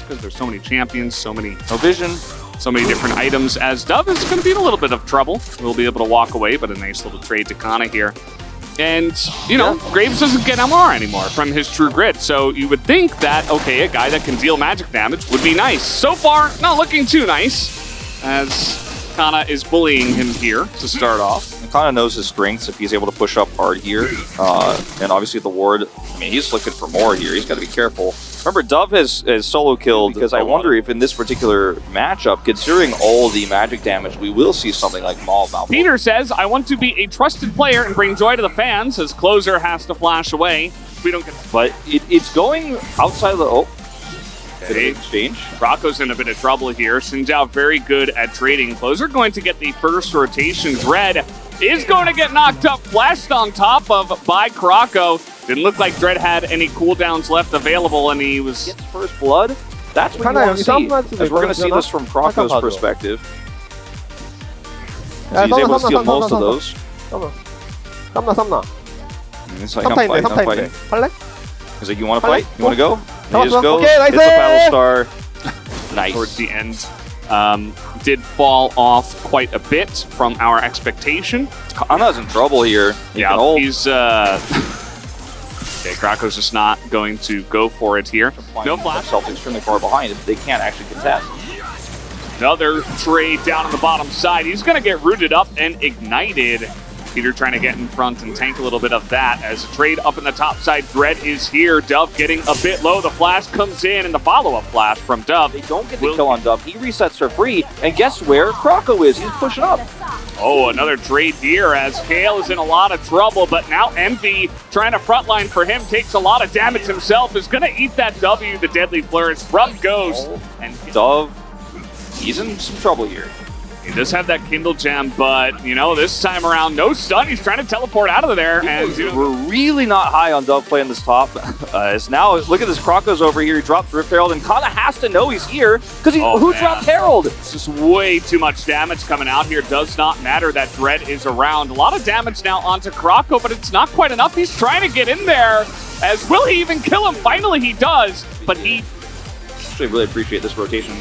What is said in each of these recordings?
because there's so many champions, so many No vision. so many different items, as Dove is going to be in a little bit of trouble. We'll be able to walk away, but a nice little trade to Canna here. And, you know, Graves doesn't get MR anymore from his True Grit, so you would think that, okay, a guy that can deal magic damage would be nice. So far, not looking too nice, as Canna is bullying him here to start off. Canna knows his strengths if he's able to push up hard here. And obviously the ward, I mean, he's looking for more here. He's got to be careful. Remember, Dove has solo killed, because I wonder if in this particular matchup, considering all the magic damage, we will see something like Maul Malvo. Peter says, I want to be a trusted player and bring joy to the fans, as Clozer has to flash away. We don't get... But it's going outside of the... Oh. Okay. Exchange. Rocco's in a bit of trouble here. Sinjao very good at trading. Clozer going to get the first rotation. Dread is going to get knocked up, flashed on top of by Krocko. Didn't look like Dread had any cooldowns left available, and he was... Gets first blood? That's what you want to see. As we're going to see this from Krocko's perspective. So he's able to steal most of those. It's like, I'm fighting. He's like, you want to fight? You want to go? And he just goes, it's a battle star. Nice. Towards the end, did fall off quite a bit from our expectation. Canna's in trouble here. Yeah, he's... Okay, Krocko's just not going to go for it here. No flash. Themselves extremely far behind. They can't actually contest. Another trade down on the bottom side. He's going to get rooted up and ignited. Peter trying to get in front and tank a little bit of that as a trade up in the top side. Dread is here. Dove getting a bit low. The flash comes in, and the follow-up flash from Dove. They don't get the kill on Dove. He resets for free, and guess where Krocko is? He's pushing up. Oh, another trade here as Kale is in a lot of trouble, but now Envy trying to frontline for him, takes a lot of damage himself, is going to eat that W, the Deadly Flourish from Ghost. And Dove, he's in some trouble here. He does have that Kindle gem, but, you know, this time around, no stun. He's trying to teleport out of there. And we're really not high on Dove playing this top. As now, look at this, Krocko's over here. He drops Rift Herald, and Canna has to know he's here, because who dropped Herald? It's just way too much damage coming out here. Does not matter that Dread is around. A lot of damage now onto Krocko, but it's not quite enough. He's trying to get in there. As will he even kill him? Finally, he does, but he... I really appreciate this rotation.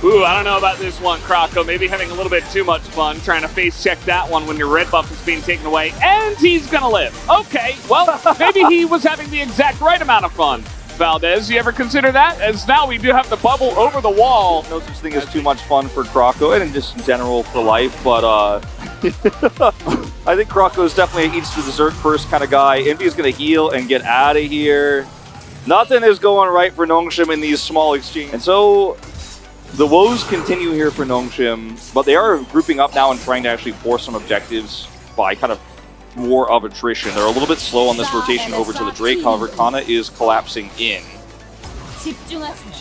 Ooh, I don't know about this one, Krocko. Maybe having a little bit too much fun trying to face check that one when your red buff is being taken away, and he's gonna live. Okay, well, maybe he was having the exact right amount of fun. Valdez, you ever consider that? As now we do have the bubble over the wall. No such thing as too much fun for Krocko, and just in general for life, but I think Krocko is definitely eats the dessert first kind of guy. Envy is gonna heal and get out of here. Nothing is going right for Nongshim in these small exchanges. And so the woes continue here for Nongshim, but they are grouping up now and trying to actually force some objectives by kind of more of attrition. They're a little bit slow on this rotation over to the Drake, however, Canna is collapsing in.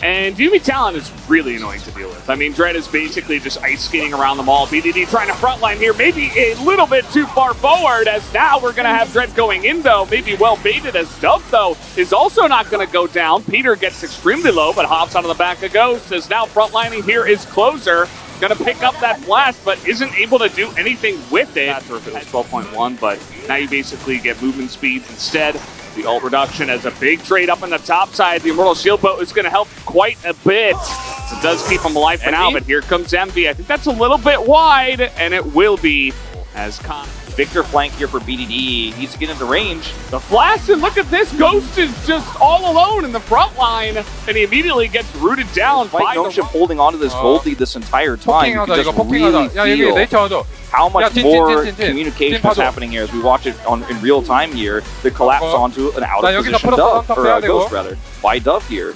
And UV Talon is really annoying to deal with. I mean, Dread is basically just ice skating around them all. BDD trying to frontline here, maybe a little bit too far forward, as now we're going to have Dread going in, though. Maybe well baited, as Dove, though, is also not going to go down. Peter gets extremely low, but hops out of the back of Ghost, as now frontlining here is Clozer. Going to pick up that flash, but isn't able to do anything with it. Not sure if it was 12.1, but now you basically get movement speed instead. The ult reduction as a big trade up on the top side. The Immortal Shield Boat is going to help quite a bit. It does keep him alive for now, but here comes Envy. I think that's a little bit wide, and it will be as Con. Victor flank here for BDD. He needs to get into range. The flash, and look at this. Ghost is just all alone in the front line, and he immediately gets rooted down by Nongshim holding onto this gold lead this entire time. You can just really feel how much more communication is happening here as we watch it in real time here. The collapse onto an out of position Dove, or Ghost rather, by Dove here.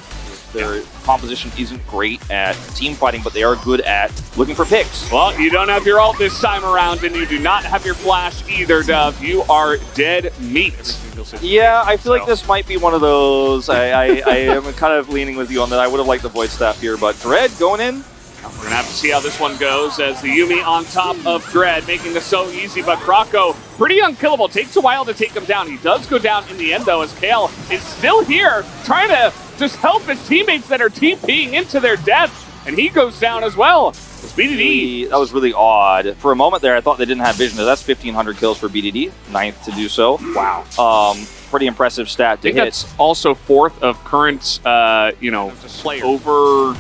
Their composition isn't great at team fighting, but they are good at looking for picks. Well, you don't have your ult this time around, and you do not have your flash either, Dove. You are dead meat. Yeah, I feel like this might be one of those. I am kind of leaning with you on that. I would have liked the Void Staff here, but Dread going in. We're going to have to see how this one goes as the Yuumi on top of Dread, making this so easy, but Krocko, pretty unkillable. Takes a while to take him down. He does go down in the end, though, as Kale is still here, trying to just help his teammates that are TPing into their death, and he goes down as well. BDD. That was really odd. For a moment there, I thought they didn't have vision. That's 1,500 kills for BDD, 9th to do so. Wow. Pretty impressive stat to hit. That's also 4th of current, play over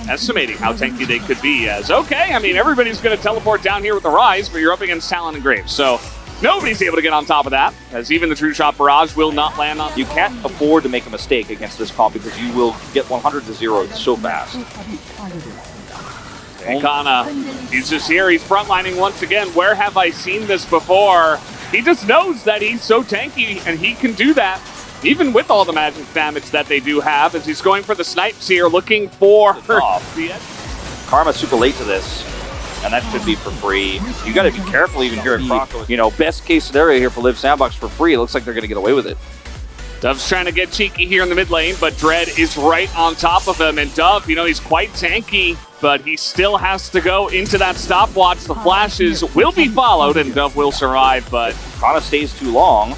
estimating how tanky they could be. As okay, I mean, everybody's going to teleport down here with the Rise, but you're up against Talon and Graves. So nobody's able to get on top of that, as even the True Shot Barrage will not land on. You can't afford to make a mistake against this comp because you will get 100 to 0 so fast. And Canna, he's just here, he's frontlining once again. Where have I seen this before? He just knows that he's so tanky, and he can do that, even with all the magic damage that they do have, as he's going for the snipes here, looking for the edge. Karma's super late to this, and that should be for free. You gotta be careful even here at Croco. You know, best case scenario here for Live Sandbox for free. It looks like they're gonna get away with it. Dove's trying to get cheeky here in the mid lane, but Dread is right on top of him. And Dove, you know, he's quite tanky, but he still has to go into that stopwatch. The flashes will be followed, and Dove will survive, but Canna stays too long.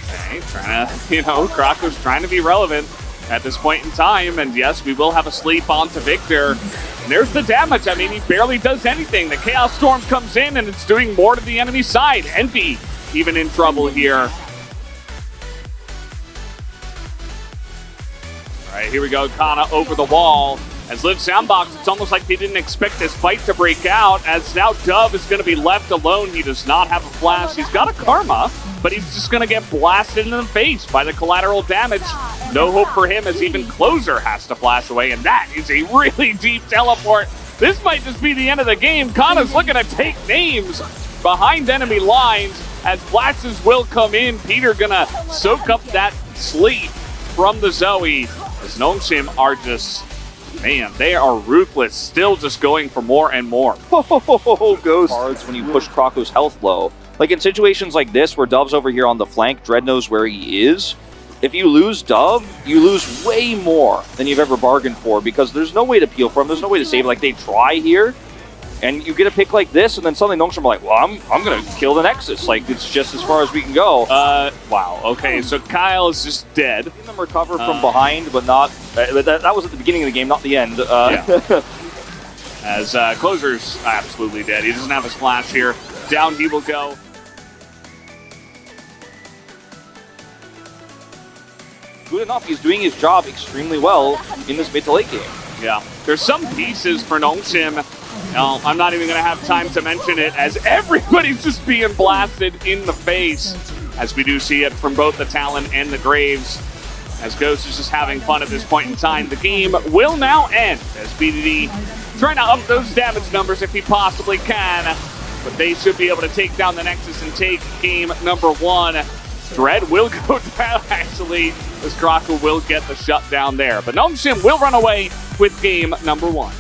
Okay, trying to, you know, Croco's trying to be relevant at this point in time. And yes, we will have a sleep onto Victor. And there's the damage. I mean, he barely does anything. The Chaos Storm comes in, and it's doing more to the enemy side. Envy even in trouble here. All right, here we go. Canna over the wall. As Live Sandbox, it's almost like they didn't expect this fight to break out, as now Dove is going to be left alone. He does not have a flash. He's got a Karma, but he's just going to get blasted in the face by the collateral damage. No hope for him, as even Clozer has to flash away, and that is a really deep teleport. This might just be the end of the game. Kanna's looking to take names behind enemy lines, as flashes will come in. Peter going to soak up that sleep from the Zoe, as Nongshim are just... Man, they are ruthless, still just going for more and more. Goes cards when you push Croco's health low. Like in situations like this, where Dove's over here on the flank, Dread knows where he is. If you lose Dove, you lose way more than you've ever bargained for, because there's no way to peel for him, there's no way to save. Like, they try here, and you get a pick like this, and then suddenly Nongshim are like, well, I'm going to kill the Nexus. Like, it's just as far as we can go. Wow, okay, so Kyle is just dead. Seeing them recover from behind, but not... that was at the beginning of the game, not the end. Yeah. As Clozer's absolutely dead. He doesn't have his flash here. Down he will go. Good enough, he's doing his job extremely well in this mid to late game. Yeah, there's some pieces for Nongshim. No, I'm not even going to have time to mention it, as everybody's just being blasted in the face, as we do see it from both the Talon and the Graves, as Ghost is just having fun at this point in time. The game will now end, as BDD trying to up those damage numbers if he possibly can, but they should be able to take down the Nexus and take game number 1. Dread will go down, actually, as Croco will get the shutdown there, but Nongshim will run away with game number 1.